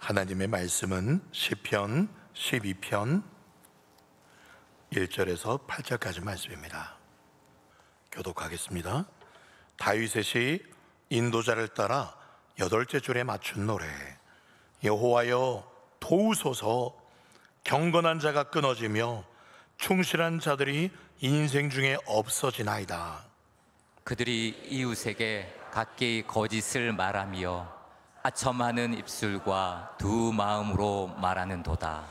하나님의 말씀은 시편 12편 1절에서 8절까지 말씀입니다. 교독하겠습니다. 다윗의 시 인도자를 따라 8째 줄에 맞춘 노래. 여호와여 도우소서. 경건한 자가 끊어지며 충실한 자들이 인생 중에 없어지나이다. 그들이 이웃에게 각기 거짓을 말하며 아첨하는 입술과 두 마음으로 말하는도다.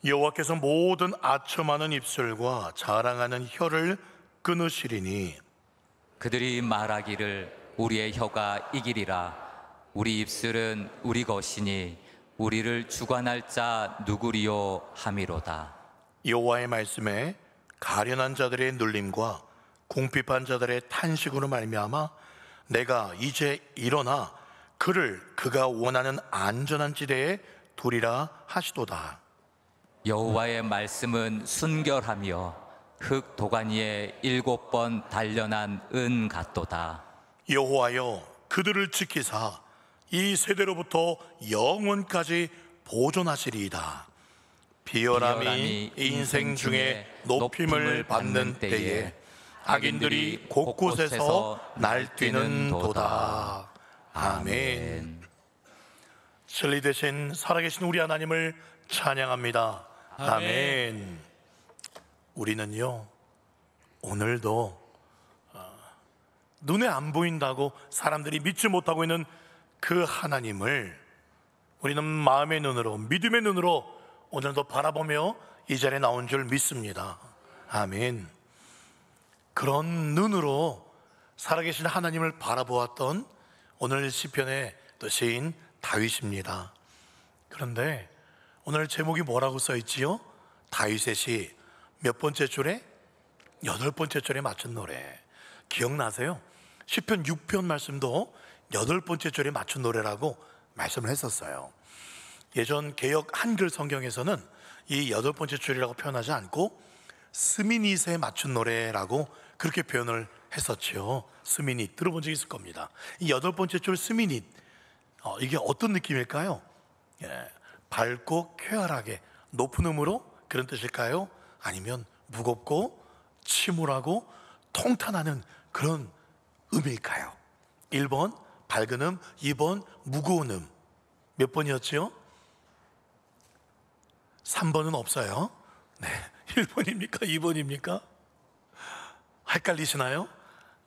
여호와께서 모든 아첨하는 입술과 자랑하는 혀를 끊으시리니 그들이 말하기를 우리의 혀가 이기리라. 우리 입술은 우리 것이니 우리를 주관할 자 누구리요 함이로다. 여호와의 말씀에 가련한 자들의 눌림과 궁핍한 자들의 탄식으로 말미암아 내가 이제 일어나 그를 그가 원하는 안전한 지대에 두리라 하시도다. 여호와의 말씀은 순결하며 흙 도가니에 7번 단련한 은 같도다. 여호와여 그들을 지키사 이 세대로부터 영원까지 보존하시리이다. 비열함이 인생 중에 높임을 받는 때에 악인들이 곳곳에서 날뛰는 도다. 아멘. 진리 되신 살아계신 우리 하나님을 찬양합니다. 아멘. 우리는요 오늘도 눈에 안 보인다고 사람들이 믿지 못하고 있는 그 하나님을 우리는 마음의 눈으로, 믿음의 눈으로 오늘도 바라보며 이 자리에 나온 줄 믿습니다. 아멘. 그런 눈으로 살아계신 하나님을 바라보았던 오늘 시편의 또 시인 다윗입니다. 그런데 오늘 제목이 뭐라고 써있지요? 다윗의 시 몇 번째 줄에? 8번째 줄에 맞춘 노래. 기억나세요? 시편 6편 말씀도 8번째 줄에 맞춘 노래라고 말씀을 했었어요. 예전 개역 한글 성경에서는 이 8번째 줄이라고 표현하지 않고 스미닛에 맞춘 노래라고 그렇게 표현을 했었죠. 스미닛 들어본 적 있을 겁니다. 이 8번째 줄 스미닛, 이게 어떤 느낌일까요? 밝고 쾌활하게 높은 음으로 그런 뜻일까요? 아니면 무겁고 침울하고 통탄하는 그런 음일까요? 1번 밝은 음, 2번 무거운 음. 몇 번이었죠? 3번은 없어요. 네, 1번입니까? 2번입니까? 헷갈리시나요?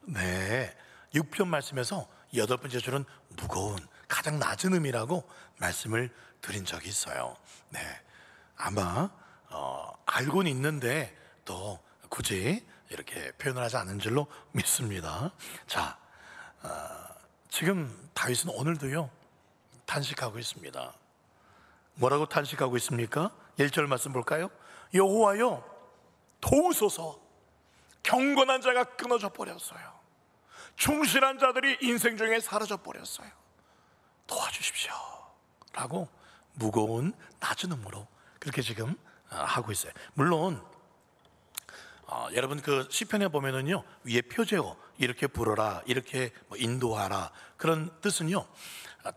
네, 6편 말씀에서 8번째 줄은 무거운 가장 낮은 음이라고 말씀을 드린 적이 있어요. 네, 아마 알고는 있는데 또 굳이 이렇게 표현을 하지 않은 줄로 믿습니다. 자, 지금 다윗은 오늘도요 탄식하고 있습니다. 뭐라고 탄식하고 있습니까? 1절 말씀 볼까요? 여호와여 도우소서. 경건한 자가 끊어져 버렸어요. 충실한 자들이 인생 중에 사라져 버렸어요. 도와주십시오 라고 무거운 낮은 음으로 그렇게 지금 하고 있어요. 물론 여러분 그 시편에 보면은요 위에 표제어 이렇게 부르라, 이렇게 인도하라 그런 뜻은요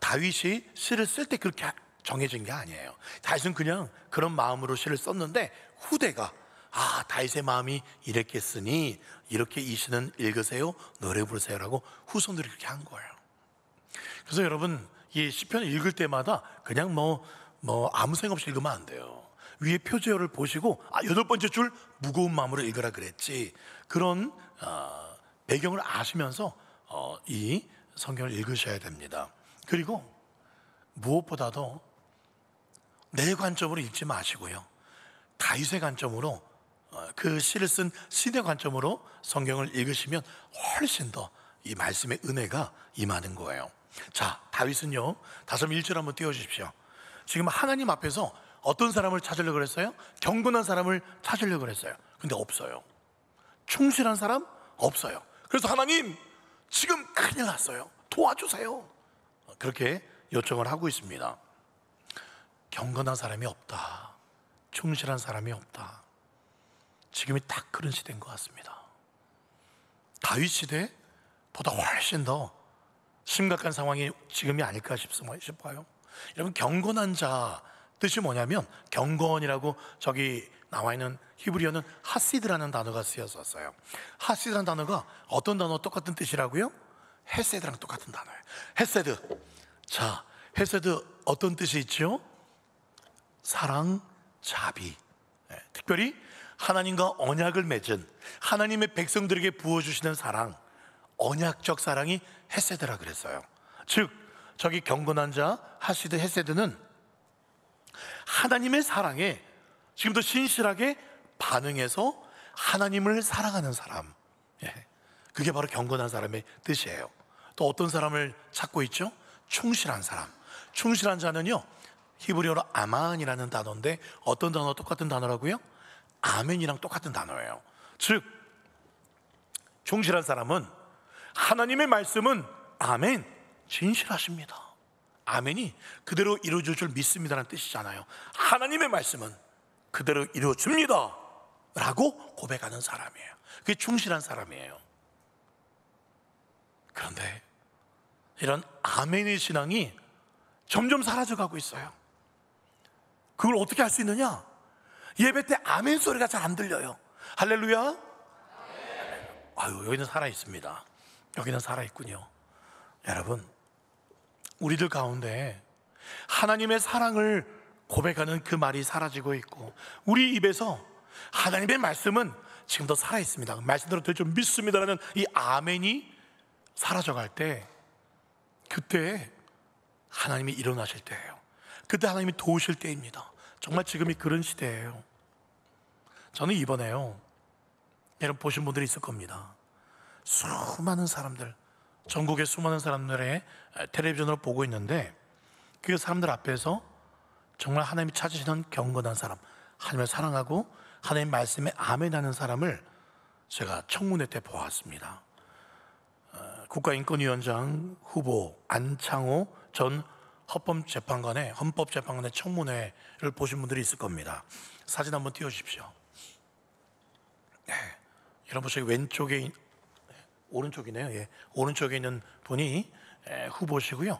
다윗이 시를 쓸 때 그렇게 정해진 게 아니에요. 다윗은 그냥 그런 마음으로 시를 썼는데 후대가 다윗의 마음이 이랬겠으니 이렇게 이 시는 읽으세요, 노래 부르세요라고 후손들이 그렇게 한 거예요. 그래서 여러분 이 시편을 읽을 때마다 그냥 아무 생각 없이 읽으면 안 돼요. 위에 표제어를 보시고 8번째 줄 무거운 마음으로 읽으라 그랬지, 그런 배경을 아시면서 이 성경을 읽으셔야 됩니다. 그리고 무엇보다도 내 관점으로 읽지 마시고요 다윗의 관점으로 그 시를 쓴 시대 관점으로 성경을 읽으시면 훨씬 더 이 말씀의 은혜가 임하는 거예요. 자, 다윗은요 다시 1절 한번 띄워주십시오. 지금 하나님 앞에서 어떤 사람을 찾으려고 그랬어요? 경건한 사람을 찾으려고 그랬어요. 근데 없어요. 충실한 사람? 없어요. 그래서 하나님 지금 큰일 났어요, 도와주세요, 그렇게 요청을 하고 있습니다. 경건한 사람이 없다, 충실한 사람이 없다. 지금이 딱 그런 시대인 것 같습니다. 다윗 시대보다 훨씬 더 심각한 상황이 지금이 아닐까 싶어요. 여러분, 경건한 자 뜻이 뭐냐면, 경건이라고 저기 나와 있는 히브리어는 하시드라는 단어가 쓰였었어요. 하시드라는 단어가 어떤 단어와 똑같은 뜻이라고요? 헤세드랑 똑같은 단어예요. 헤세드. 자, 헤세드 어떤 뜻이 있죠? 사랑, 자비. 특별히 하나님과 언약을 맺은 하나님의 백성들에게 부어주시는 사랑, 언약적 사랑이 헤세드라 그랬어요. 즉, 저기 경건한 자 하시드 헤세드는 하나님의 사랑에 지금도 신실하게 반응해서 하나님을 사랑하는 사람, 그게 바로 경건한 사람의 뜻이에요. 또 어떤 사람을 찾고 있죠? 충실한 사람. 충실한 자는요, 히브리어로 아만이라는 단어인데 어떤 단어와 똑같은 단어라고요? 아멘이랑 똑같은 단어예요. 즉, 충실한 사람은 하나님의 말씀은 아멘, 진실하십니다. 아멘이 그대로 이루어질 줄 믿습니다라는 뜻이잖아요. 하나님의 말씀은 그대로 이루어집니다 라고 고백하는 사람이에요. 그게 충실한 사람이에요. 그런데 이런 아멘의 신앙이 점점 사라져가고 있어요. 그걸 어떻게 할 수 있느냐? 예배 때 아멘 소리가 잘 안 들려요. 할렐루야. 아유, 여기는 살아있습니다. 여기는 살아있군요. 여러분, 우리들 가운데 하나님의 사랑을 고백하는 그 말이 사라지고 있고, 우리 입에서 하나님의 말씀은 지금도 살아있습니다, 말씀대로 될 줄 믿습니다라는 이 아멘이 사라져갈 때, 그때 하나님이 일어나실 때예요. 그때 하나님이 도우실 때입니다. 정말 지금이 그런 시대예요. 저는 이번에요, 여러분 보신 분들이 있을 겁니다. 수많은 사람들, 전국의 수많은 사람들의 텔레비전으로 보고 있는데, 그 사람들 앞에서 정말 하나님이 찾으시는 경건한 사람, 하나님을 사랑하고 하나님 말씀에 아멘하는 사람을 제가 청문회 때 보았습니다. 국가인권위원장 후보 안창호 전 헌법재판관의 청문회를 보신 분들이 있을 겁니다. 사진 한번 띄워주십시오. 네, 여러분 저기 왼쪽에 오른쪽이네요. 예, 오른쪽에 있는 분이 후보시고요.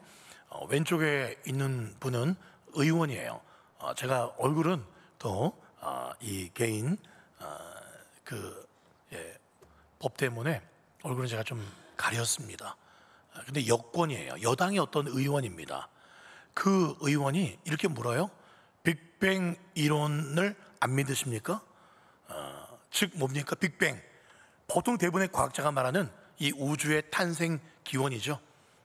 왼쪽에 있는 분은 의원이에요. 제가 얼굴은 또 이 개인 법 때문에 얼굴은 제가 좀 가렸습니다. 근데 여권이에요. 여당의 어떤 의원입니다. 그 의원이 이렇게 물어요. 빅뱅 이론을 안 믿으십니까? 즉 뭡니까? 빅뱅. 보통 대부분의 과학자가 말하는 이 우주의 탄생 기원이죠.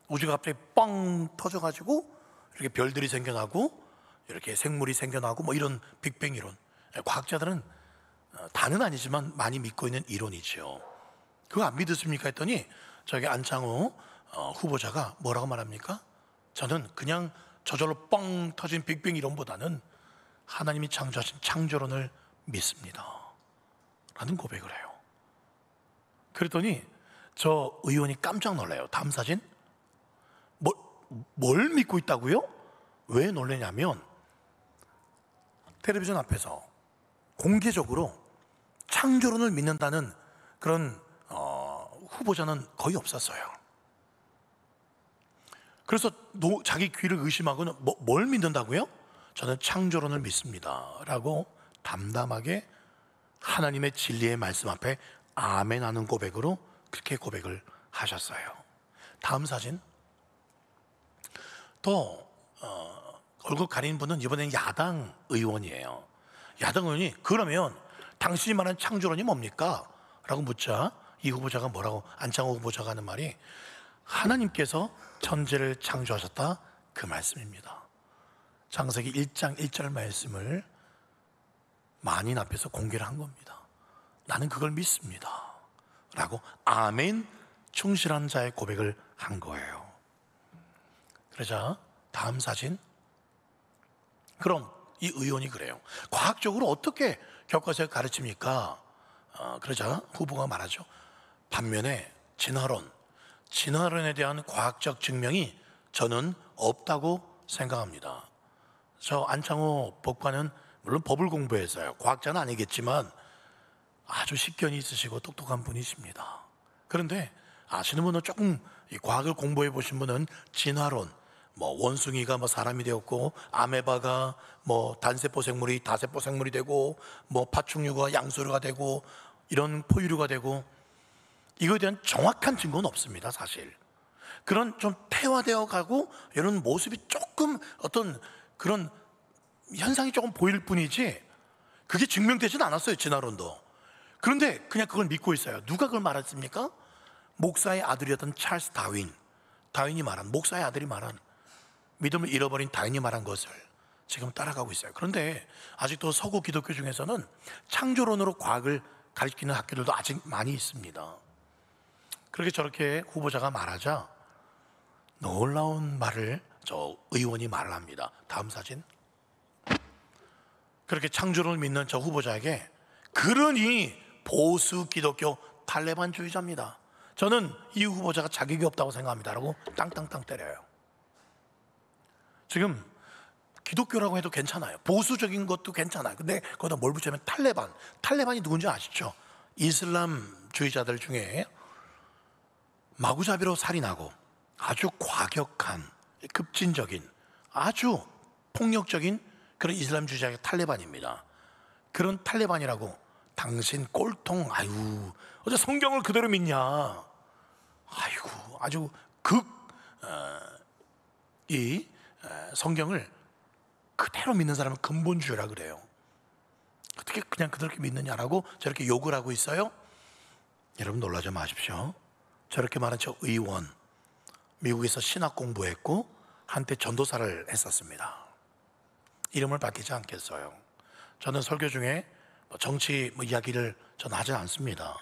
우주가 갑자기 뻥 터져가지고 이렇게 별들이 생겨나고 이렇게 생물이 생겨나고 뭐 이런 빅뱅 이론. 과학자들은 다는 아니지만 많이 믿고 있는 이론이죠. 그거 안 믿으십니까? 했더니 저기 안창호 후보자가 뭐라고 말합니까? 저는 그냥 저절로 뻥 터진 빅뱅 이론보다는 하나님이 창조하신 창조론을 믿습니다 라는 고백을 해요. 그랬더니 저 의원이 깜짝 놀라요. 다음 사진. 뭘 믿고 있다고요? 왜 놀라냐면 텔레비전 앞에서 공개적으로 창조론을 믿는다는 그런 후보자는 거의 없었어요. 그래서 자기 귀를 의심하고는 뭘 믿는다고요? 저는 창조론을 믿습니다 라고 담담하게 하나님의 진리의 말씀 앞에 아멘하는 고백으로 그렇게 고백을 하셨어요. 다음 사진. 또 얼굴 가린 분은 이번엔 야당 의원이에요. 야당 의원이 그러면 당신이 말하는 창조론이 뭡니까? 라고 묻자 이 후보자가 뭐라고, 안창호 후보자가 하는 말이 하나님께서 천지를 창조하셨다 그 말씀입니다. 창세기 1장 1절 말씀을 만인 앞에서 공개를 한 겁니다. 나는 그걸 믿습니다 라고 아멘 충실한 자의 고백을 한 거예요. 그러자 다음 사진. 그럼 이 의원이 그래요. 과학적으로 어떻게 교과서에 가르칩니까? 그러자 후보가 말하죠. 반면에 진화론에 대한 과학적 증명이 저는 없다고 생각합니다. 저 안창호 법관은 물론 법을 공부했어요. 과학자는 아니겠지만 아주 식견이 있으시고 똑똑한 분이십니다. 그런데 아시는 분은 조금 이 과학을 공부해 보신 분은 진화론, 뭐 원숭이가 뭐 사람이 되었고, 아메바가 뭐 단세포 생물이 다세포 생물이 되고, 뭐 파충류가 양서류가 되고, 이런 포유류가 되고, 이거에 대한 정확한 증거는 없습니다, 사실. 그런 좀 태화되어 가고 이런 모습이 조금 어떤 그런 현상이 조금 보일 뿐이지 그게 증명되지는 않았어요, 진화론도. 그런데 그냥 그걸 믿고 있어요. 누가 그걸 말했습니까? 목사의 아들이었던 찰스 다윈이 말한, 목사의 아들이 말한, 믿음을 잃어버린 다윈이 말한 것을 지금 따라가고 있어요. 그런데 아직도 서구 기독교 중에서는 창조론으로 과학을 가르치는 학교들도 아직 많이 있습니다. 그렇게 저렇게 후보자가 말하자 놀라운 말을 저 의원이 말을 합니다. 다음 사진. 그렇게 창조론을 믿는 저 후보자에게, 그러니 보수 기독교 탈레반주의자입니다, 저는 이 후보자가 자격이 없다고 생각합니다 라고 땅땅땅 때려요. 지금 기독교라고 해도 괜찮아요, 보수적인 것도 괜찮아요. 근데 거기다 뭘 붙이면 탈레반이 누군지 아시죠? 이슬람주의자들 중에 마구잡이로 살인하고 아주 과격한, 급진적인, 아주 폭력적인 그런 이슬람주의자가 탈레반입니다. 그런 탈레반이라고 당신 꼴통, 아유 어제 성경을 그대로 믿냐, 아이고 아주 이 성경을 그대로 믿는 사람은 근본주의라 그래요. 어떻게 그냥 그렇게 믿느냐라고 저렇게 욕을 하고 있어요. 여러분 놀라지 마십시오. 저렇게 말한 저 의원, 미국에서 신학 공부했고 한때 전도사를 했었습니다. 이름을 밝히지 않겠어요. 저는 설교 중에 정치 이야기를 전 하지 않습니다.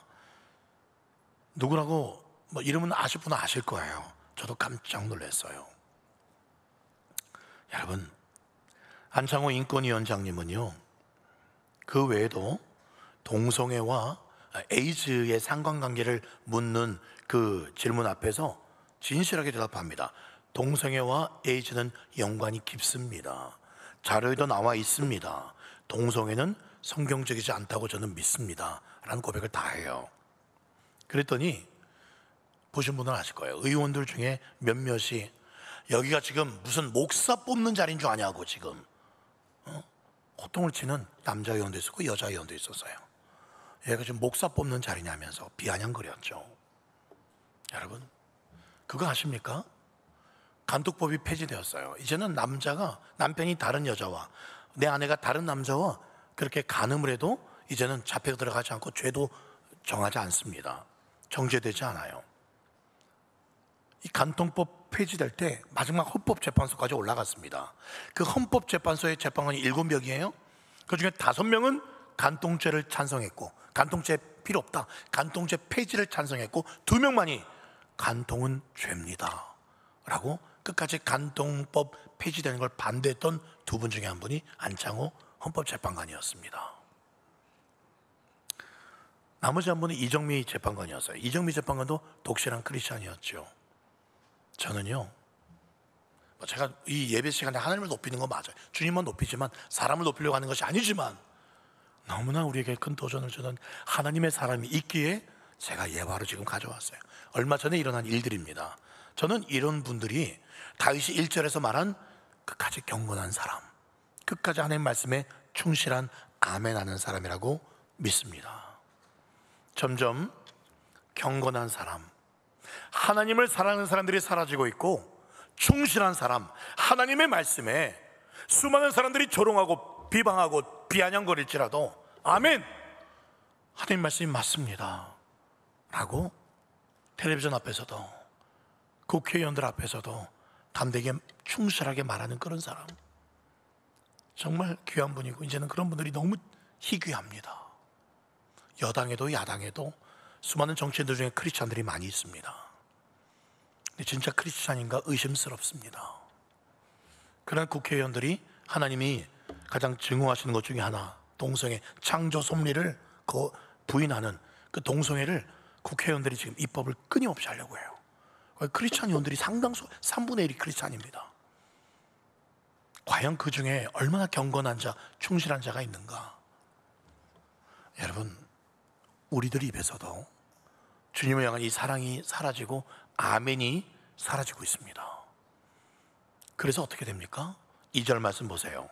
누구라고 이름은 아실 분은 아실 거예요. 저도 깜짝 놀랐어요. 여러분, 안창호 인권위원장님은요, 그 외에도 동성애와 에이즈의 상관관계를 묻는 그 질문 앞에서 진실하게 대답합니다. 동성애와 에이즈는 연관이 깊습니다. 자료에도 나와 있습니다. 동성애는 성경적이지 않다고 저는 믿습니다 라는 고백을 다 해요. 그랬더니 보신 분은 아실 거예요. 의원들 중에 몇몇이 여기가 지금 무슨 목사 뽑는 자리인 줄 아냐고 지금 호통을 치는 남자 의원도 있었고 여자 의원도 있었어요. 얘가 지금 목사 뽑는 자리냐면서 비아냥거렸죠. 여러분, 그거 아십니까? 간통법이 폐지되었어요. 이제는 남편이 다른 여자와, 내 아내가 다른 남자와 그렇게 간음을 해도 이제는 잡혀 들어가지 않고 죄도 정하지 않습니다. 정죄되지 않아요. 이 간통법 폐지될 때 마지막 헌법재판소까지 올라갔습니다. 그 헌법재판소의 재판관이 7명이에요. 그중에 5명은 간통죄를 찬성했고, 간통죄 필요 없다, 간통죄 폐지를 찬성했고, 2명만이 간통은 죄입니다 라고 끝까지 간통법 폐지되는 걸 반대했던 2분 중에 한 분이 안창호 헌법재판관이었습니다. 나머지 한 분은 이정미 재판관이었어요. 이정미 재판관도 독실한 크리스찬이었죠. 저는요, 제가 이 예배 시간에 하나님을 높이는 건 맞아요. 주님만 높이지만 사람을 높이려고 하는 것이 아니지만 너무나 우리에게 큰 도전을 주는 하나님의 사람이 있기에 제가 예화로 지금 가져왔어요. 얼마 전에 일어난 일들입니다. 저는 이런 분들이 다윗이 1절에서 말한 끝까지 경건한 사람, 끝까지 하나님 말씀에 충실한 아멘하는 사람이라고 믿습니다. 점점 경건한 사람, 하나님을 사랑하는 사람들이 사라지고 있고, 충실한 사람, 하나님의 말씀에 수많은 사람들이 조롱하고 비방하고 비아냥거릴지라도 아멘, 하나님 말씀이 맞습니다 라고 텔레비전 앞에서도 국회의원들 앞에서도 담대하게 충실하게 말하는 그런 사람, 정말 귀한 분이고, 이제는 그런 분들이 너무 희귀합니다. 여당에도 야당에도 수많은 정치인들 중에 크리스찬들이 많이 있습니다. 근데 진짜 크리스찬인가 의심스럽습니다. 그런 국회의원들이 하나님이 가장 증오하시는 것 중에 하나, 동성애 창조 섭리를 부인하는 그 동성애를 국회의원들이 지금 입법을 끊임없이 하려고 해요. 크리스찬 의원들이 상당수 3분의 1이 크리스찬입니다. 과연 그 중에 얼마나 경건한 자, 충실한 자가 있는가? 여러분, 우리들 입에서도 주님을 향한 이 사랑이 사라지고 아멘이 사라지고 있습니다. 그래서 어떻게 됩니까? 2절 말씀 보세요.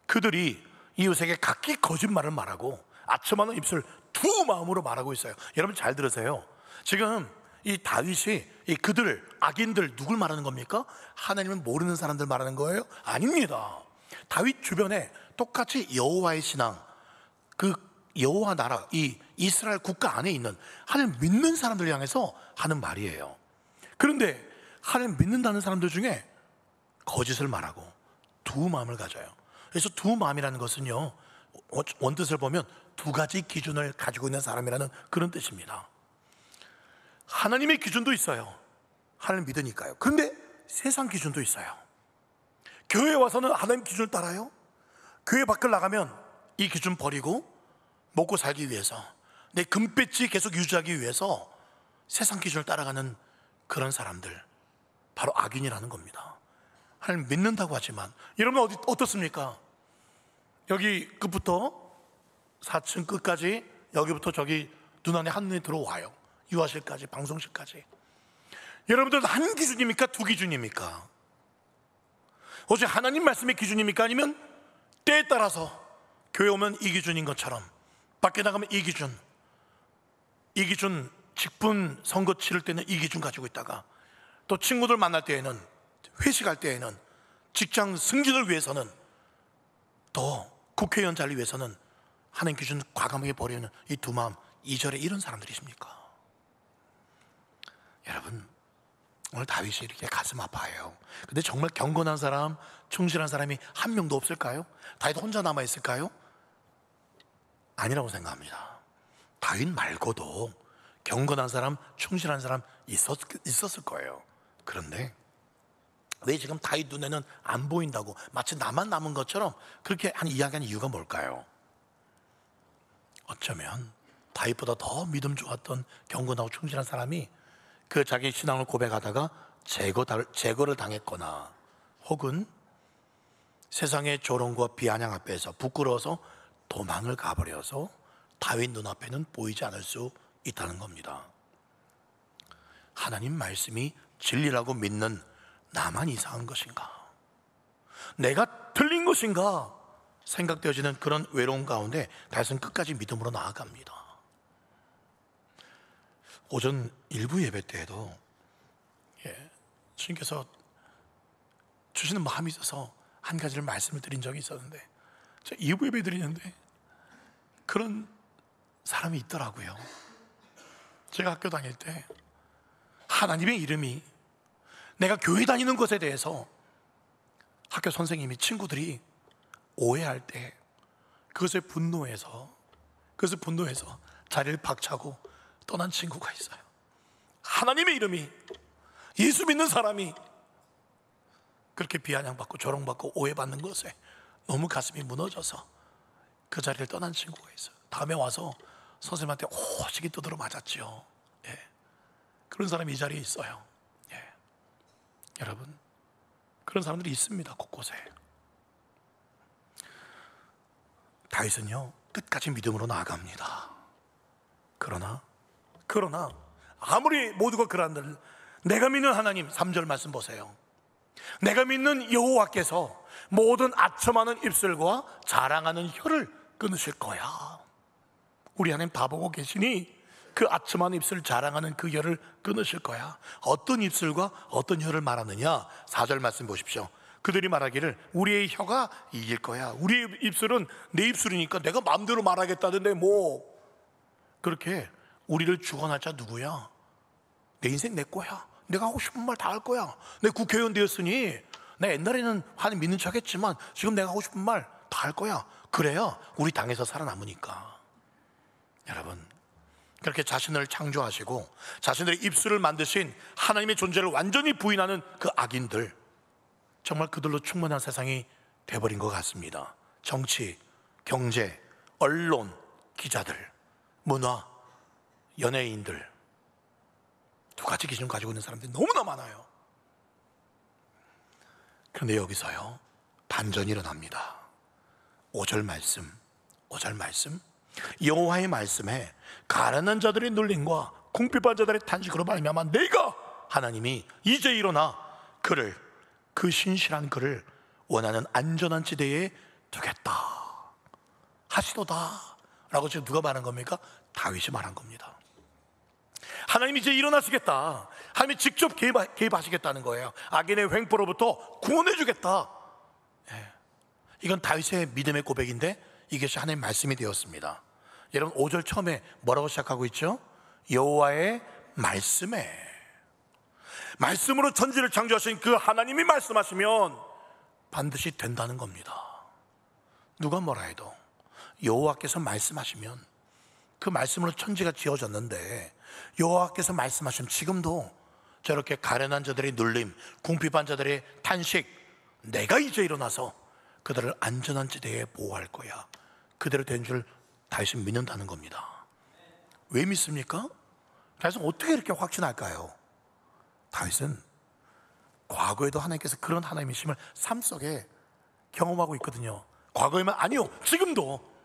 그들이 이웃에게 각기 거짓말을 말하고 아첨하는 입술 두 마음으로 말하고 있어요. 여러분 잘 들으세요. 지금 이 다윗이 이 그들, 악인들 누굴 말하는 겁니까? 하나님을 모르는 사람들 말하는 거예요? 아닙니다. 다윗 주변에 똑같이 여호와의 신앙, 그 여호와 나라, 이 이스라엘 국가 안에 있는 하나님 믿는 사람들 향해서 하는 말이에요. 그런데 하나님 믿는다는 사람들 중에 거짓을 말하고 두 마음을 가져요. 그래서 두 마음이라는 것은요, 원뜻을 보면 두 가지 기준을 가지고 있는 사람이라는 그런 뜻입니다. 하나님의 기준도 있어요. 하나님 믿으니까요. 그런데 세상 기준도 있어요. 교회에 와서는 하나님 기준을 따라요. 교회 밖을 나가면 이 기준 버리고 먹고 살기 위해서, 내 금배지 계속 유지하기 위해서 세상 기준을 따라가는 그런 사람들, 바로 악인이라는 겁니다. 하나님 믿는다고 하지만, 여러분 어떻습니까? 여기 끝부터 4층 끝까지, 여기부터 저기 눈안에 한눈에 들어와요. 유아실까지, 방송실까지. 여러분들은 한 기준입니까? 두 기준입니까? 오직 하나님 말씀의 기준입니까? 아니면 때에 따라서 교회 오면 이 기준인 것처럼 밖에 나가면 이 기준, 직분 선거 치를 때는 이 기준 가지고 있다가, 또 친구들 만날 때에는, 회식할 때에는, 직장 승진을 위해서는, 또 국회의원 자리 위해서는 하나님 기준 과감하게 버리는 이 두 마음, 2절에 이런 사람들이십니까? 여러분, 오늘 다윗이 이렇게 가슴 아파해요. 근데 정말 경건한 사람, 충실한 사람이 한 명도 없을까요? 다윗 혼자 남아있을까요? 아니라고 생각합니다. 다윗 말고도 경건한 사람, 충실한 사람 있었을 거예요. 그런데 왜 지금 다윗 눈에는 안 보인다고, 마치 나만 남은 것처럼 그렇게 이야기하는 이유가 뭘까요? 어쩌면 다윗보다 더 믿음 좋았던 경건하고 충실한 사람이 그 자기 신앙을 고백하다가 제거를 당했거나, 혹은 세상의 조롱과 비아냥 앞에서 부끄러워서 도망을 가버려서 다윗 눈앞에는 보이지 않을 수 있다는 겁니다. 하나님 말씀이 진리라고 믿는 나만 이상한 것인가, 내가 틀린 것인가 생각되어지는 그런 외로움 가운데 다윗은 끝까지 믿음으로 나아갑니다. 오전 일부 예배 때에도 주님께서 주시는 마음이 있어서 한 가지를 말씀을 드린 적이 있었는데, 제가 2부 예배 드리는데 그런 사람이 있더라고요. 제가 학교 다닐 때 하나님의 이름이, 내가 교회 다니는 것에 대해서 학교 선생님이, 친구들이 오해할 때 그것에 분노해서 자리를 박차고 떠난 친구가 있어요. 하나님의 이름이, 예수 믿는 사람이 그렇게 비아냥받고 조롱받고 오해받는 것에 너무 가슴이 무너져서 그 자리를 떠난 친구가 있어요. 다음에 와서 선생님한테 오지게 두드려 맞았죠. 그런 사람이 이 자리에 있어요. 여러분, 그런 사람들이 있습니다, 곳곳에. 다윗은요, 끝까지 믿음으로 나아갑니다. 그러나 아무리 모두가 그러한들 내가 믿는 하나님, 3절 말씀 보세요. 내가 믿는 여호와께서 모든 아첨하는 입술과 자랑하는 혀를 끊으실 거야. 우리 하나님 다 보고 계시니 그 아첨하는 입술, 자랑하는 그 혀를 끊으실 거야. 어떤 입술과 어떤 혀를 말하느냐? 4절 말씀 보십시오. 그들이 말하기를 우리의 혀가 이길 거야. 우리의 입술은 내 입술이니까 내가 마음대로 말하겠다던데 뭐. 그렇게 우리를 주관할 자 누구야? 내 인생 내 거야. 내가 하고 싶은 말 다 할 거야. 내 국회의원 되었으니 내 옛날에는 하나님 믿는 척 했지만 지금 내가 하고 싶은 말 다 할 거야. 그래야 우리 당에서 살아남으니까. 여러분, 그렇게 자신을 창조하시고 자신들의 입술을 만드신 하나님의 존재를 완전히 부인하는 그 악인들, 정말 그들로 충만한 세상이 돼버린 것 같습니다. 정치, 경제, 언론, 기자들, 문화, 연예인들, 두 가지 기준을 가지고 있는 사람들이 너무나 많아요. 그런데 여기서요, 반전이 일어납니다. 5절 말씀 여호와의 말씀에 가련한 자들의 눌림과 궁핍한 자들의 탄식으로 말미암아 내가 하나님이 이제 일어나 그를 그 신실한 그를 원하는 안전한 지대에 두겠다 하시도다 라고 지금 누가 말한 겁니까? 다윗이 말한 겁니다. 하나님이 이제 일어나시겠다, 하나님이 직접 개입하시겠다는 거예요. 악인의 횡포로부터 구원해 주겠다. 이건 다윗의 믿음의 고백인데 이것이 하나님의 말씀이 되었습니다. 여러분 5절 처음에 뭐라고 시작하고 있죠? 여호와의 말씀으로 천지를 창조하신 그 하나님이 말씀하시면 반드시 된다는 겁니다. 누가 뭐라 해도 여호와께서 말씀하시면, 그 말씀으로 천지가 지어졌는데 여호와께서 말씀하시면 지금도 저렇게 가련한 자들의 눌림, 궁핍한 자들의 탄식, 내가 이제 일어나서 그들을 안전한 지대에 보호할 거야, 그대로 된 줄 다윗은 믿는다는 겁니다. 왜 믿습니까? 다윗은 어떻게 이렇게 확신할까요? 다윗은 과거에도 하나님께서 그런 하나님의 힘을 삶 속에 경험하고 있거든요. 과거에만 아니요, 지금도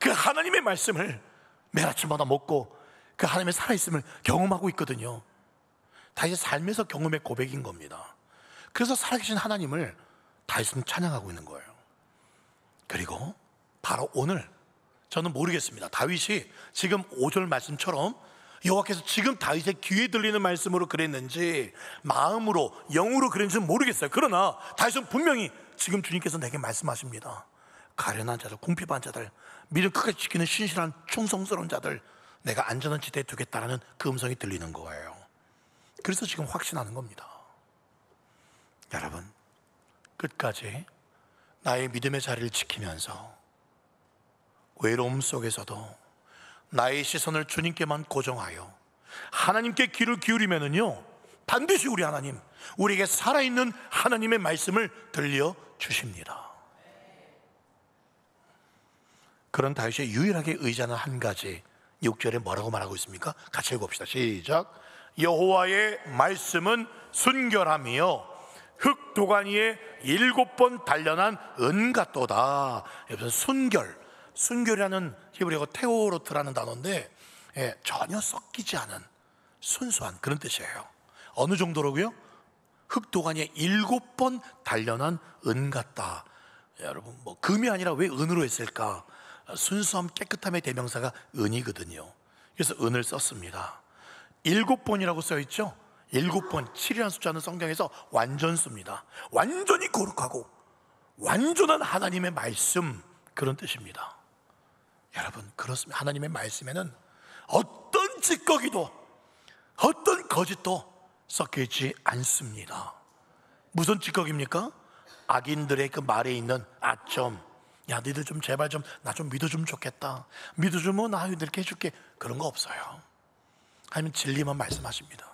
그 하나님의 말씀을 매일 아침마다 먹고 그 하나님의 살아있음을 경험하고 있거든요. 다윗의 삶에서 경험의 고백인 겁니다. 그래서 살아계신 하나님을 다윗은 찬양하고 있는 거예요. 그리고 바로 오늘, 저는 모르겠습니다, 다윗이 지금 5절 말씀처럼 여호와께서 지금 다윗의 귀에 들리는 말씀으로 그랬는지 마음으로, 영으로 그랬는지는 모르겠어요. 그러나 다윗은 분명히 지금 주님께서 내게 말씀하십니다. 가련한 자들, 궁핍한 자들, 믿음 끝까지 지키는 신실한 충성스러운 자들, 내가 안전한 지대에 두겠다라는 그 음성이 들리는 거예요. 그래서 지금 확신하는 겁니다. 여러분, 끝까지 나의 믿음의 자리를 지키면서 외로움 속에서도 나의 시선을 주님께만 고정하여 하나님께 귀를 기울이면은요, 반드시 우리 하나님, 우리에게 살아있는 하나님의 말씀을 들려주십니다. 그런 다윗이 유일하게 의지하는 한 가지, 6절에 뭐라고 말하고 있습니까? 같이 읽어봅시다. 시작. 여호와의 말씀은 순결하며 흙 도가니에 7번 단련한 은 같도다. 여기서 순결이라는 히브리어 테오로트라는 단어인데, 전혀 섞이지 않은 순수한 그런 뜻이에요. 어느 정도로고요? 흙 도가니에 7번 단련한 은 같다. 여러분, 뭐 금이 아니라 왜 은으로 했을까? 순수함, 깨끗함의 대명사가 은이거든요. 그래서 은을 썼습니다. 7번이라고 써있죠? 7번, 7이라는 숫자는 성경에서 완전수입니다. 완전히 거룩하고 완전한 하나님의 말씀, 그런 뜻입니다. 여러분, 그렇습니다. 하나님의 말씀에는 어떤 찌꺼기도 어떤 거짓도 섞여있지 않습니다. 무슨 찌꺼기입니까? 악인들의 그 말에 있는 아점, 야 너희들 좀 제발 좀 나 좀 믿어주면 좋겠다, 믿어주면 나 이렇게 해줄게, 그런 거 없어요. 아니면 진리만 말씀하십니다.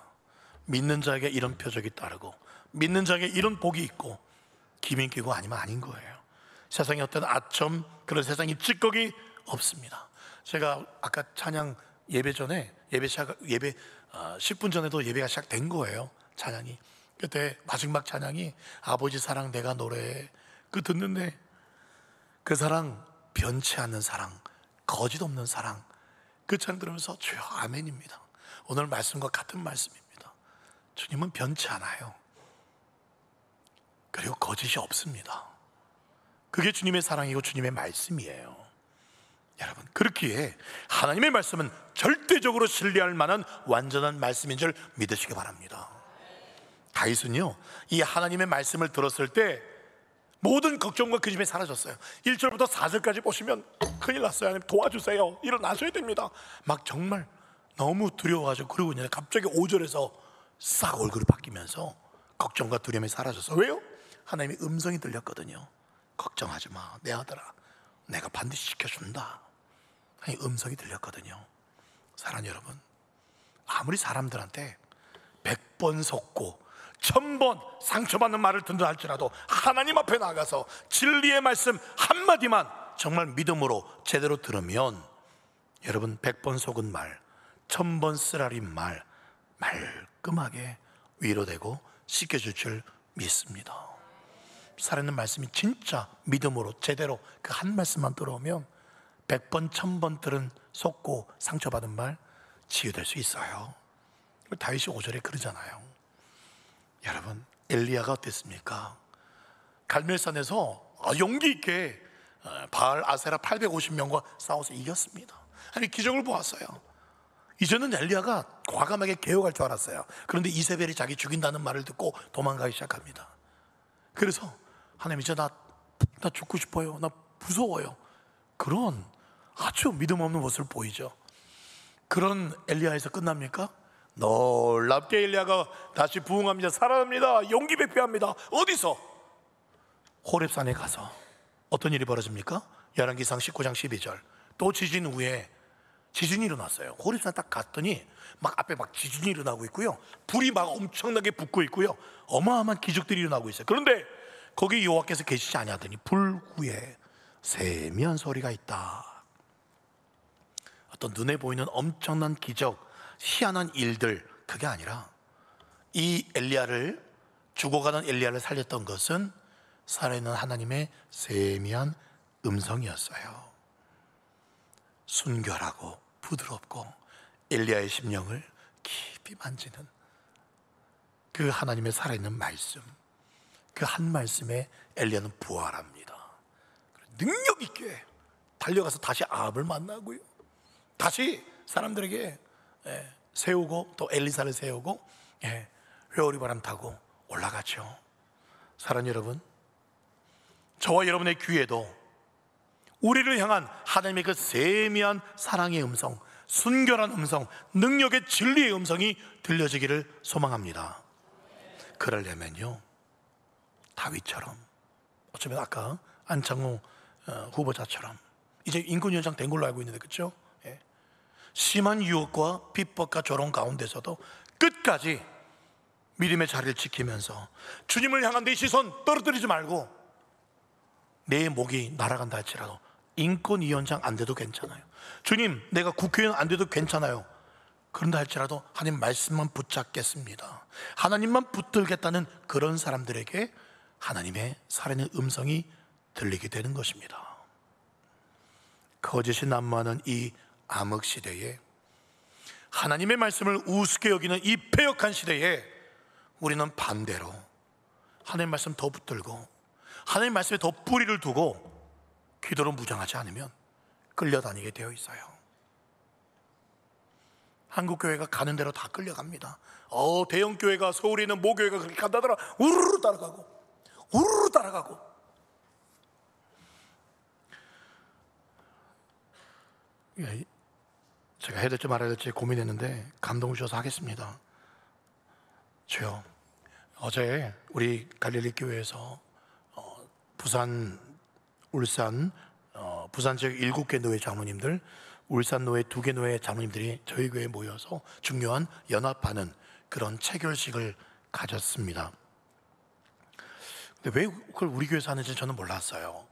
믿는 자에게 이런 표적이 따르고 믿는 자에게 이런 복이 있고, 기민 끼고 아니면 아닌 거예요. 세상에 어떤 아첨, 그런 세상에 찌꺼기 없습니다. 제가 아까 찬양 예배 전에 10분 전에도 예배가 시작된 거예요. 찬양이, 그때 마지막 찬양이 아버지 사랑 내가 노래해, 그 듣는데 그 사랑, 변치 않는 사랑, 거짓 없는 사랑, 그 찬양 들으면서 주여 아멘입니다. 오늘 말씀과 같은 말씀입니다. 주님은 변치 않아요. 그리고 거짓이 없습니다. 그게 주님의 사랑이고 주님의 말씀이에요. 여러분, 그렇기에 하나님의 말씀은 절대적으로 신뢰할 만한 완전한 말씀인 줄 믿으시기 바랍니다. 다윗은요, 이 하나님의 말씀을 들었을 때 모든 걱정과 근심이 사라졌어요. 1절부터 4절까지 보시면 큰일 났어요. 하나님 도와주세요, 일어나셔야 됩니다. 막 정말 너무 두려워가지고 그러고 있는데 갑자기 5절에서 싹 얼굴이 바뀌면서 걱정과 두려움이 사라졌어요. 왜요? 하나님의 음성이 들렸거든요. 걱정하지 마, 내 아들아, 내가 반드시 지켜준다. 하나님의 음성이 들렸거든요. 사랑하는 여러분, 아무리 사람들한테 100번 속고 1000번 상처받는 말을 듣는다 할지라도 하나님 앞에 나가서 진리의 말씀 한마디만 정말 믿음으로 제대로 들으면, 여러분 100번 속은 말, 1000번 쓰라린 말 말끔하게 위로되고 씻겨줄 줄 믿습니다. 살아있는 말씀이 진짜 믿음으로 제대로 그 한 말씀만 들어오면 100번 1000번 들은 속고 상처받은 말 치유될 수 있어요. 다윗이 5절에 그러잖아요. 여러분, 엘리야가 어땠습니까? 갈멜산에서 용기 있게 바알 아세라 850명과 싸워서 이겼습니다. 아니, 기적을 보았어요. 이제는 엘리야가 과감하게 개혁할 줄 알았어요. 그런데 이세벨이 자기 죽인다는 말을 듣고 도망가기 시작합니다. 그래서 하나님, 이제 나 죽고 싶어요, 나 무서워요, 그런 아주 믿음 없는 모습을 보이죠. 그런 엘리야에서 끝납니까? 놀랍게 엘리야가 다시 부흥합니다. 살아납니다. 용기 배표합니다. 어디서? 호렙산에 가서 어떤 일이 벌어집니까? 열왕기상 19장 12절. 또 지진 후에 지진이 일어났어요. 호렙산 딱 갔더니 막 앞에 막 지진이 일어나고 있고요, 불이 막 엄청나게 붙고 있고요, 어마어마한 기적들이 일어나고 있어요. 그런데 거기 여호와께서 계시지 아니하더니 불 후에 세미한 소리가 있다. 어떤 눈에 보이는 엄청난 기적, 희한한 일들, 그게 아니라 이 엘리야를, 죽어가는 엘리야를 살렸던 것은 살아있는 하나님의 세미한 음성이었어요. 순결하고 부드럽고 엘리야의 심령을 깊이 만지는 그 하나님의 살아있는 말씀, 그 한 말씀에 엘리야는 부활합니다. 능력 있게 달려가서 다시 아합을 만나고요, 다시 사람들에게 세우고, 또 엘리사를 세우고 회오리 바람 타고 올라가죠. 사랑하는 여러분, 저와 여러분의 귀에도 우리를 향한 하나님의 그 세미한 사랑의 음성, 순결한 음성, 능력의 진리의 음성이 들려지기를 소망합니다. 그러려면요, 다윗처럼, 어쩌면 아까 안창호 후보자처럼 이제 인권위원장 된 걸로 알고 있는데, 그렇죠? 심한 유혹과 핍박과 조롱 가운데서도 끝까지 믿음의 자리를 지키면서 주님을 향한 내 시선 떨어뜨리지 말고, 내 목이 날아간다 할지라도 인권위원장 안 돼도 괜찮아요. 주님, 내가 국회의원 안 돼도 괜찮아요. 그런다 할지라도 하나님 말씀만 붙잡겠습니다, 하나님만 붙들겠다는 그런 사람들에게 하나님의 살아있는 음성이 들리게 되는 것입니다. 거짓이 난무하는 이 암흑 시대에, 하나님의 말씀을 우습게 여기는 이 패역한 시대에 우리는 반대로 하나님의 말씀 더 붙들고 하나님의 말씀에 더 뿌리를 두고 기도로 무장하지 않으면 끌려다니게 되어 있어요. 한국교회가 가는 대로 다 끌려갑니다. 대형교회가, 서울에 있는 모교회가 그렇게 간다더라 우르르 따라가고 우르르 따라가고. 제가 해야 될지 말아야 될지 고민했는데 감동을 주셔서 하겠습니다. 주여, 어제 우리 갈릴리 교회에서 부산, 울산, 부산 지역 7개 노회 장로님들, 울산 노회 2개 노회 장로님들이 저희 교회에 모여서 중요한 연합하는 그런 체결식을 가졌습니다. 근데 왜 그걸 우리 교회에서 하는지 저는 몰랐어요.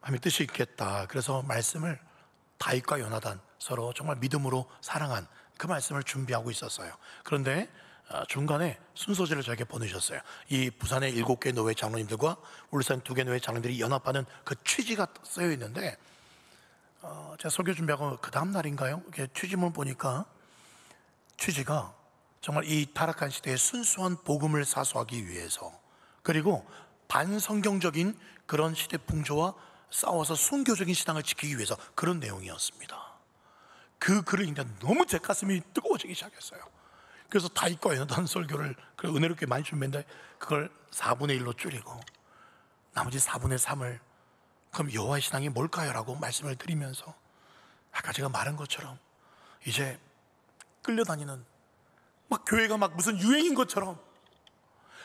하나님의 뜻이 있겠다. 그래서 말씀을 다윗과 요나단, 서로 정말 믿음으로 사랑한 그 말씀을 준비하고 있었어요. 그런데 중간에 순서지를 저에게 보내셨어요. 이 부산의 7개 노회 장로님들과 울산 2개 노회 장로님들이 연합하는 그 취지가 쓰여 있는데, 제가 설교 준비하고 그 다음 날인가요? 이렇게 취지문을 보니까 취지가 정말 이 타락한 시대에 순수한 복음을 사수하기 위해서, 그리고 반성경적인 그런 시대 풍조와 싸워서 순교적인 신앙을 지키기 위해서, 그런 내용이었습니다. 그 글을 읽는데 너무 제 가슴이 뜨거워지기 시작했어요. 그래서 다윗과 요나단 설교를 은혜롭게 많이 준비했는데 그걸 4분의 1로 줄이고 나머지 4분의 3을 그럼 여호와의 신앙이 뭘까요? 라고 말씀을 드리면서, 아까 제가 말한 것처럼 이제 끌려다니는, 막 교회가 막 무슨 유행인 것처럼,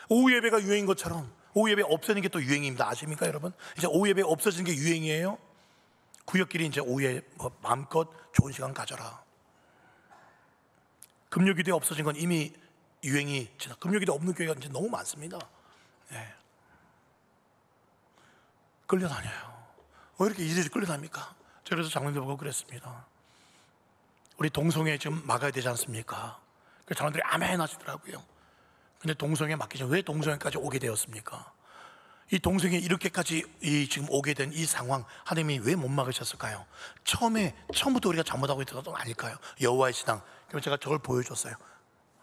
오후 예배가 유행인 것처럼, 오후 예배 없애는 게 또 유행입니다. 아십니까 여러분? 이제 오후 예배 없어지는 게 유행이에요. 구역끼리 이제 오후에 마음껏 좋은 시간 가져라. 금요기도에 없어진 건 이미 유행이 지나, 금요기도 없는 교회가 이제 너무 많습니다. 끌려다녀요. 왜 이렇게 이리저리 끌려다닙니까? 그래서 장로님들 보고 그랬습니다. 우리 동성애 지금 막아야 되지 않습니까? 그래서 장로님들이 아멘 하시더라고요. 근데 동성애 막기 전에 왜 동성애까지 오게 되었습니까? 이 동성애 이렇게까지 지금 오게 된 이 상황, 하나님이 왜 못 막으셨을까요? 처음부터 우리가 잘못하고 있던 건 아닐까요? 여호와의 신앙. 그래서 제가 저걸 보여줬어요.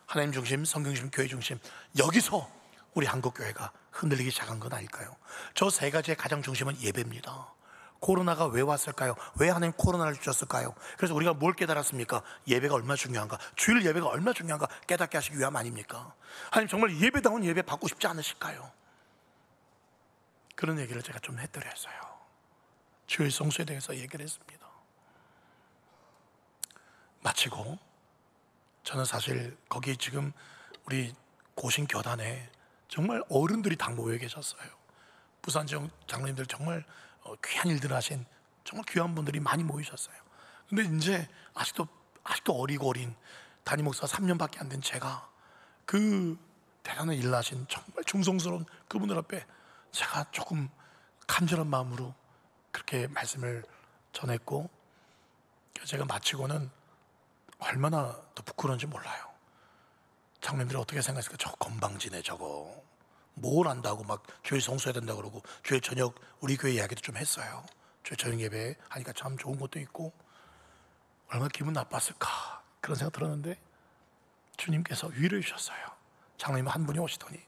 하나님 중심, 성경 중심, 교회 중심, 여기서 우리 한국교회가 흔들리기 시작한 건 아닐까요? 저 세 가지의 가장 중심은 예배입니다. 코로나가 왜 왔을까요? 왜 하나님 코로나를 주셨을까요? 그래서 우리가 뭘 깨달았습니까? 예배가 얼마나 중요한가, 주일 예배가 얼마나 중요한가 깨닫게 하시기 위함 아닙니까? 하나님 정말 예배다운 예배 받고 싶지 않으실까요? 그런 얘기를 제가 좀 해드렸어요. 주일 성수에 대해서 얘기를 했습니다. 마치고 저는 사실 거기 지금 우리 고신 교단에 정말 어른들이 다 모여 계셨어요. 부산 지역 장로님들 정말 귀한 일들 하신 정말 귀한 분들이 많이 모이셨어요. 근데 이제 아직도 어리고 어린 담임 목사 3년밖에 안 된 제가 그 대단한 일을 하신 정말 충성스러운 그분들 앞에 제가 조금 간절한 마음으로 그렇게 말씀을 전했고, 제가 마치고는 얼마나 더 부끄러운지 몰라요. 장로님들이 어떻게 생각했을까? 저 건방지네 저거, 뭘 안다고 막 주일 성수해야 된다고 그러고, 주일 저녁 우리 교회 이야기도 좀 했어요. 주일 저녁 예배 하니까 참 좋은 것도 있고, 얼마나 기분 나빴을까 그런 생각 들었는데 주님께서 위로해 주셨어요. 장로님 한 분이 오시더니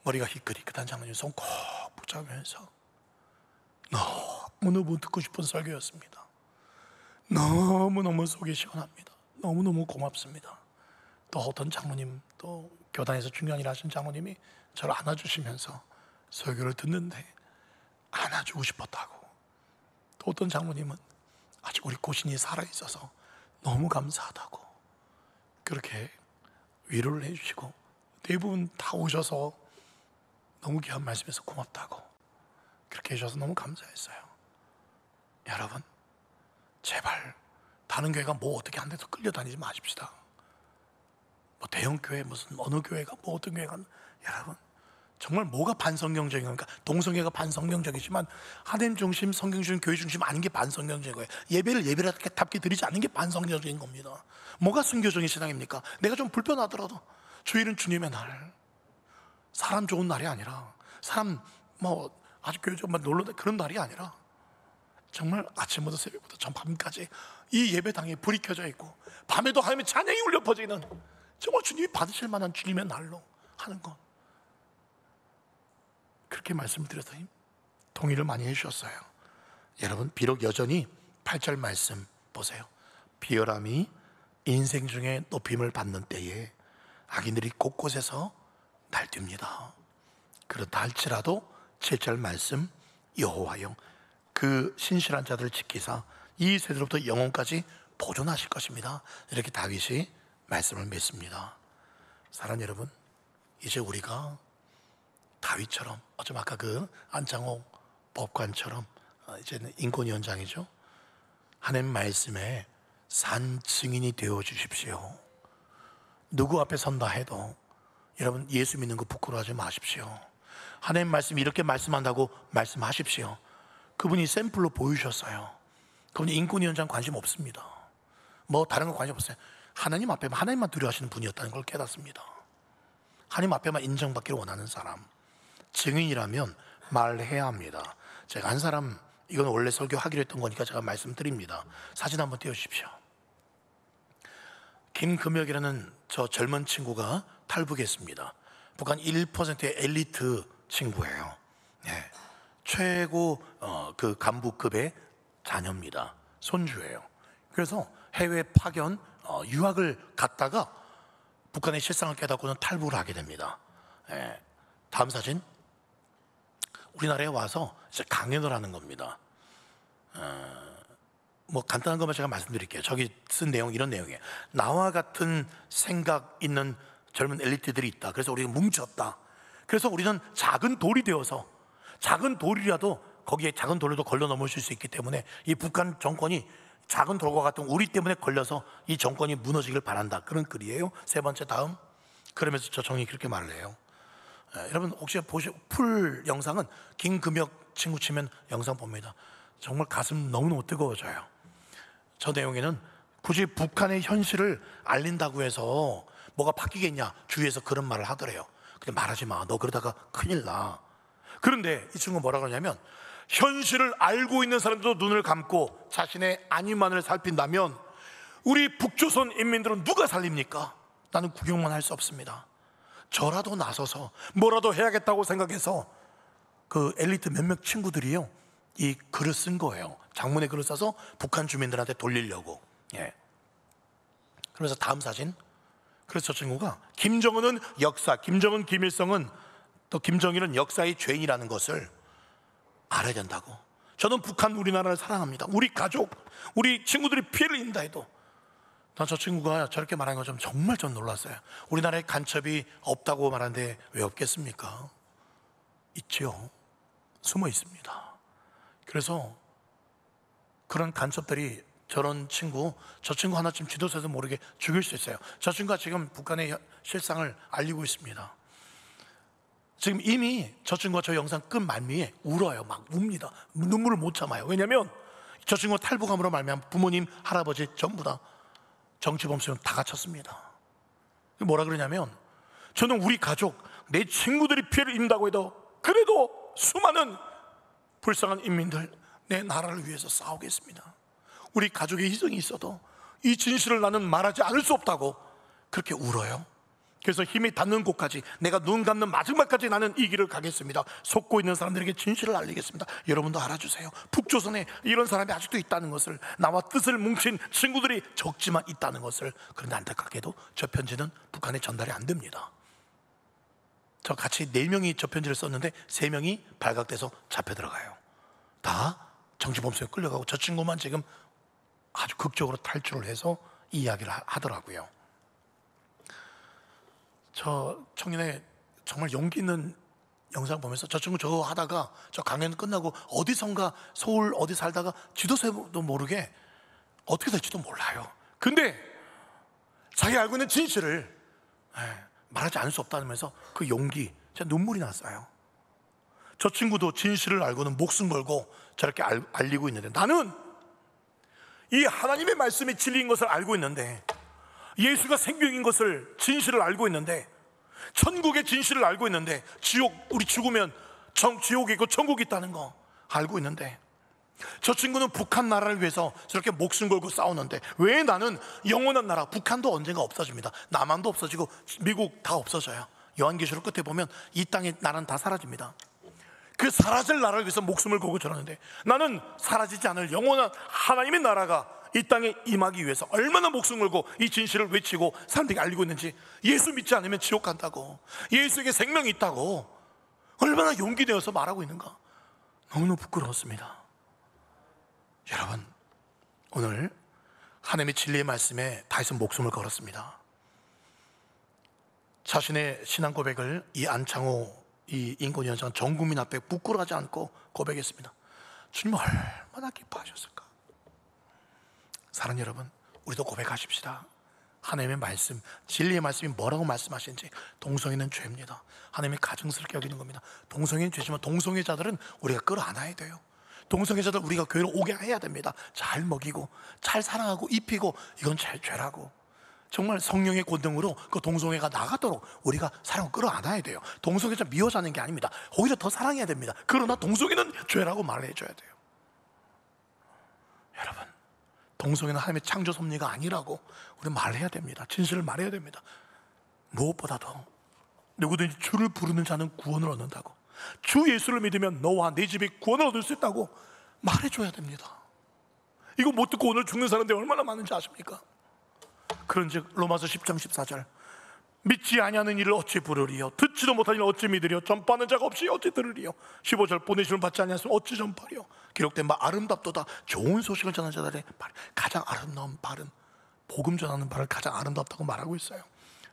머리가 희끗희끗한 장로님 손 꼭 붙잡으면서 너무너무 듣고 싶은 설교였습니다. 너무너무 속이 시원합니다. 너무너무 고맙습니다. 또 어떤 장로님, 또 교단에서 중요한 일 하신 장로님이 저를 안아주시면서 설교를 듣는데 안아주고 싶었다고, 또 어떤 장로님은 아직 우리 고신이 살아있어서 너무 감사하다고 그렇게 위로를 해주시고, 대부분 다 오셔서 너무 귀한 말씀해서 고맙다고 그렇게 해주셔서 너무 감사했어요. 여러분, 제발 다른 교회가 뭐 어떻게 안 돼도 끌려다니지 마십시다. 뭐 대형 교회 무슨 어느 교회가 뭐 어떤 교회가, 여러분 정말 뭐가 반성경적인 겁니까? 동성애가 반성경적이지만 하나님 중심, 성경 중심, 교회 중심 아닌 게 반성경적인 거예요. 예배를 예배답게 드리지 않는 게 반성경적인 겁니다. 뭐가 순교적인 신앙입니까? 내가 좀 불편하더라도 주일은 주님의 날, 사람 좋은 날이 아니라, 사람 뭐 아주 교회 좀 놀러 그런 날이 아니라, 정말 아침부터 새벽부터 전 밤까지 이 예배당에 불이 켜져 있고 밤에도 하나님의 찬양이 울려 퍼지는 정말 주님이 받으실 만한 주님의 날로 하는 것, 그렇게 말씀을 드렸더니 동의를 많이 해주셨어요. 여러분, 비록 여전히 8절 말씀 보세요. 비열함이 인생 중에 높임을 받는 때에 악인들이 곳곳에서 날뜁니다. 그렇다 할지라도 7절 말씀, 여호와여 그 신실한 자들을 지키사 이 세대로부터 영원까지 보존하실 것입니다. 이렇게 다윗이 말씀을 맺습니다. 사랑하는 여러분, 이제 우리가 다윗처럼, 어쩜 아까 그 안창호 법관처럼 이제는 인권위원장이죠, 하나님 말씀에 산 증인이 되어 주십시오. 누구 앞에 선다 해도 여러분 예수 믿는 거 부끄러워하지 마십시오. 하나님 말씀 이렇게 말씀한다고 말씀하십시오. 그분이 샘플로 보여주셨어요. 그분이 인권위원장 관심 없습니다. 뭐 다른 거 관심 없어요. 하나님 앞에만, 하나님만 두려워하시는 분이었다는 걸 깨닫습니다. 하나님 앞에만 인정받기를 원하는 사람, 증인이라면 말해야 합니다. 제가 한 사람, 이건 원래 설교하기로 했던 거니까 제가 말씀드립니다. 사진 한번 띄워주십시오. 김금혁이라는 저 젊은 친구가 탈북했습니다. 북한 1%의 엘리트 친구예요. 네. 최고 그 간부급의 자녀입니다. 손주예요. 그래서 해외 파견 유학을 갔다가 북한의 실상을 깨닫고는 탈북을 하게 됩니다. 네. 다음 사진. 우리나라에 와서 이제 강연을 하는 겁니다. 뭐 간단한 것만 제가 말씀드릴게요. 저기 쓴 내용 이런 내용이에요. 나와 같은 생각 있는 젊은 엘리트들이 있다. 그래서 우리가 뭉쳤다. 그래서 우리는 작은 돌이 되어서, 작은 돌이라도 거기에 작은 돌로도 걸려 넘어질 수 있기 때문에 이 북한 정권이 작은 돌과 같은 우리 때문에 걸려서 이 정권이 무너지길 바란다. 그런 글이에요. 세 번째 다음. 그러면서 저 정이 그렇게 말을 해요. 여러분 혹시 풀 영상은 김금혁 친구 치면 영상 봅니다. 정말 가슴 너무너무 뜨거워져요. 저 내용에는 굳이 북한의 현실을 알린다고 해서 뭐가 바뀌겠냐, 주위에서 그런 말을 하더래요. 근데 말하지 마, 너 그러다가 큰일 나. 그런데 이 친구가 뭐라 그러냐면, 현실을 알고 있는 사람도 눈을 감고 자신의 안위만을 살핀다면 우리 북조선 인민들은 누가 살립니까? 나는 구경만 할 수 없습니다. 저라도 나서서 뭐라도 해야겠다고 생각해서 그 엘리트 몇몇 친구들이요, 이 글을 쓴 거예요. 장문의 글을 써서 북한 주민들한테 돌리려고. 예. 그래서 다음 사진. 그래서 저 친구가 김정은은 역사, 김정은, 김일성은 또 김정일은 역사의 죄인이라는 것을 알아야 된다고. 저는 북한, 우리나라를 사랑합니다. 우리 가족, 우리 친구들이 피해를 입는다 해도. 난 저 친구가 저렇게 말하는 거 좀 정말 좀 놀랐어요. 우리나라에 간첩이 없다고 말하는데 왜 없겠습니까? 있지요. 숨어 있습니다. 그래서 그런 간첩들이 저런 친구, 저 친구 하나쯤 지도서에서 모르게 죽일 수 있어요. 저 친구가 지금 북한의 실상을 알리고 있습니다. 지금 이미 저 친구가 저 영상 끝 만미에 울어요. 막 웁니다. 눈물을 못 참아요. 왜냐하면 저 친구가 탈북함으로 말미암아 부모님, 할아버지 전부 다 정치범죄는 다 갇혔습니다. 뭐라 그러냐면, 저는 우리 가족, 내 친구들이 피해를 입는다고 해도 그래도 수많은 불쌍한 인민들, 내 나라를 위해서 싸우겠습니다. 우리 가족의 희생이 있어도 이 진실을 나는 말하지 않을 수 없다고 그렇게 울어요. 그래서 힘이 닿는 곳까지, 내가 눈 감는 마지막까지 나는 이 길을 가겠습니다. 속고 있는 사람들에게 진실을 알리겠습니다. 여러분도 알아주세요. 북조선에 이런 사람이 아직도 있다는 것을, 나와 뜻을 뭉친 친구들이 적지만 있다는 것을. 그런데 안타깝게도 저 편지는 북한에 전달이 안 됩니다. 저 같이 4명이 저 편지를 썼는데 3명이 발각돼서 잡혀 들어가요. 다 정치범죄에 끌려가고 저 친구만 지금 아주 극적으로 탈출을 해서 이 이야기를 하더라고요. 저 청년의 정말 용기 있는 영상 보면서 저 친구 저거 하다가 저 강연 끝나고 어디선가 서울 어디 살다가 지도세도 모르게 어떻게 될지도 몰라요. 근데 자기 알고 있는 진실을 말하지 않을 수 없다면서 그 용기, 진짜 눈물이 났어요. 저 친구도 진실을 알고는 목숨 걸고 저렇게 알리고 있는데, 나는 이 하나님의 말씀이 진리인 것을 알고 있는데, 예수가 생명인 것을, 진실을 알고 있는데, 천국의 진실을 알고 있는데, 지옥, 우리 죽으면 지옥이 있고 천국이 있다는 거 알고 있는데, 저 친구는 북한 나라를 위해서 저렇게 목숨 걸고 싸우는데, 왜 나는 영원한 나라, 북한도 언젠가 없어집니다. 남한도 없어지고 미국 다 없어져요. 요한계시록 끝에 보면 이 땅의 나라는 다 사라집니다. 그 사라질 나라를 위해서 목숨을 걸고 저러는데, 나는 사라지지 않을 영원한 하나님의 나라가 이 땅에 임하기 위해서 얼마나 목숨 걸고 이 진실을 외치고 사람들이 알리고 있는지. 예수 믿지 않으면 지옥 간다고, 예수에게 생명이 있다고 얼마나 용기 내어서 말하고 있는가. 너무너무 부끄러웠습니다. 여러분, 오늘 하나님의 진리의 말씀에 다해서 목숨을 걸었습니다. 자신의 신앙 고백을 이 안창호, 이 인권위원장 전 국민 앞에 부끄러워하지 않고 고백했습니다. 주님 얼마나 기뻐하셨을까. 사랑하는 여러분, 우리도 고백하십시다. 하나님의 말씀, 진리의 말씀이 뭐라고 말씀하시는지. 동성애는 죄입니다. 하나님이 가증스럽게 여기는 겁니다. 동성애는 죄지만 동성애자들은 우리가 끌어안아야 돼요. 동성애자들 우리가 교회로 오게 해야 됩니다. 잘 먹이고 잘 사랑하고 입히고, 이건 죄라고. 정말 성령의 권능으로 그 동성애가 나가도록 우리가 사랑을 끌어안아야 돼요. 동성애자 미워하는 게 아닙니다. 오히려 더 사랑해야 됩니다. 그러나 동성애는 죄라고 말해줘야 돼요. 여러분, 동성애는 하나님의 창조 섭리가 아니라고 우리 말해야 됩니다. 진실을 말해야 됩니다. 무엇보다도 누구든지 주를 부르는 자는 구원을 얻는다고, 주 예수를 믿으면 너와 네 집이 구원을 얻을 수 있다고 말해줘야 됩니다. 이거 못 듣고 오늘 죽는 사람들이 얼마나 많은지 아십니까? 그런즉 로마서 10장 14절, 믿지 아니하는 일을 어찌 부르리요, 듣지도 못한 일을 어찌 믿으리요, 전파하는 자가 없이 어찌 들으리요. 15절, 보내심을 받지 아니하였으면 어찌 전파리요. 기록된 바 아름답도다. 좋은 소식을 전하는 자들의 가장 아름다운 발은, 복음 전하는 발을 가장 아름답다고 말하고 있어요.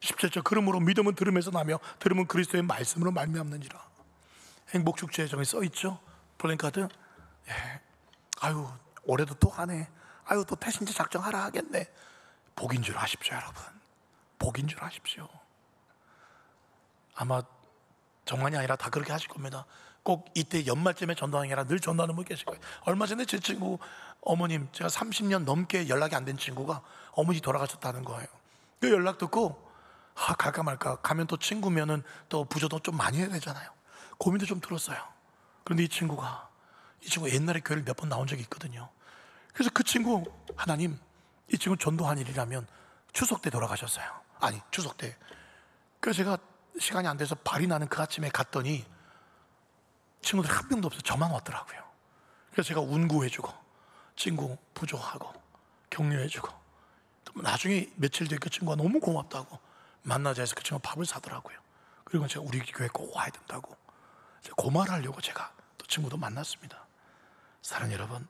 17절, 그러므로 믿음은 들음에서 나며 들음은 그리스도의 말씀으로 말미암느니라. 행복축제에 저기 써있죠, 플랜카드. 예. 아유, 올해도 또 하네. 아유, 또 태신제 작정하라 하겠네. 복인 줄 아십시오, 여러분. 복인 줄 아십시오. 아마 정만이 아니라 다 그렇게 하실 겁니다. 꼭 이때 연말쯤에 전도하는 게 아니라 늘 전도하는 분 계실 거예요. 얼마 전에 제 친구 어머님, 제가 30년 넘게 연락이 안 된 친구가 어머니 돌아가셨다는 거예요. 그 연락 듣고 갈까 말까. 가면 또 친구면은 또 부조도 좀 많이 해야 되잖아요. 고민도 좀 들었어요. 그런데 이 친구가 옛날에 교회를 몇 번 나온 적이 있거든요. 그래서 그 친구, 하나님, 이 친구 전도한 일이라면 추석 때 돌아가셨어요. 아니 추석 때. 그래서 제가 시간이 안 돼서 발이 나는 그 아침에 갔더니 친구들 한 명도 없어요. 저만 왔더라고요. 그래서 제가 운구해주고 친구 부조하고 격려해주고, 나중에 며칠 뒤에 그 친구가 너무 고맙다고 만나자 해서 그 친구가 밥을 사더라고요. 그리고 제가 우리 교회 꼭 와야 된다고 고말하려고 제가 또 친구도 만났습니다. 사랑하는 여러분,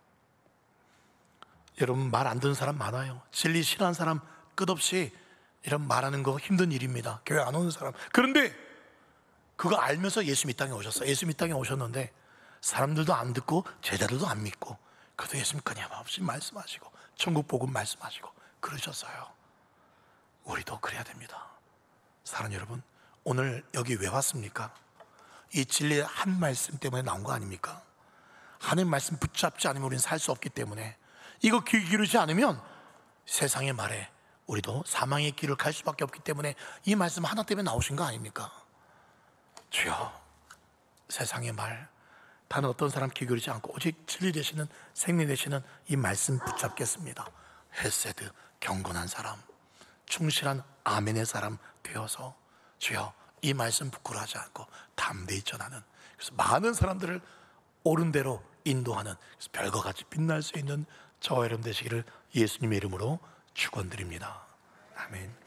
여러분 말 안 듣는 사람 많아요. 진리 싫어하는 사람 끝없이 이런 말하는 거 힘든 일입니다. 교회 안 오는 사람. 그런데 그거 알면서 예수 이 땅에 오셨어요. 예수 이 땅에 오셨는데 사람들도 안 듣고 제자들도 안 믿고, 그래도 예수님 끊임없이 말씀하시고 천국 복음 말씀하시고 그러셨어요. 우리도 그래야 됩니다. 사랑하는 여러분, 오늘 여기 왜 왔습니까? 이 진리의 한 말씀 때문에 나온 거 아닙니까? 하나님 말씀 붙잡지 않으면 우리는 살 수 없기 때문에, 이거 귀 기르지 않으면 세상의 말에 우리도 사망의 길을 갈 수밖에 없기 때문에 이 말씀 하나 때문에 나오신 거 아닙니까? 주여, 세상의 말 다른 어떤 사람 귀 기르지 않고 오직 진리 되시는 생명 되시는 이 말씀 붙잡겠습니다. 헤세드, 경건한 사람, 충실한 아멘의 사람 되어서 주여 이 말씀 부끄러워하지 않고 담대히 전하는, 그래서 많은 사람들을 옳은 대로 인도하는, 그래서 별과 같이 빛날 수 있는 저와 여러분 되시기를 예수님의 이름으로 축원드립니다. 아멘.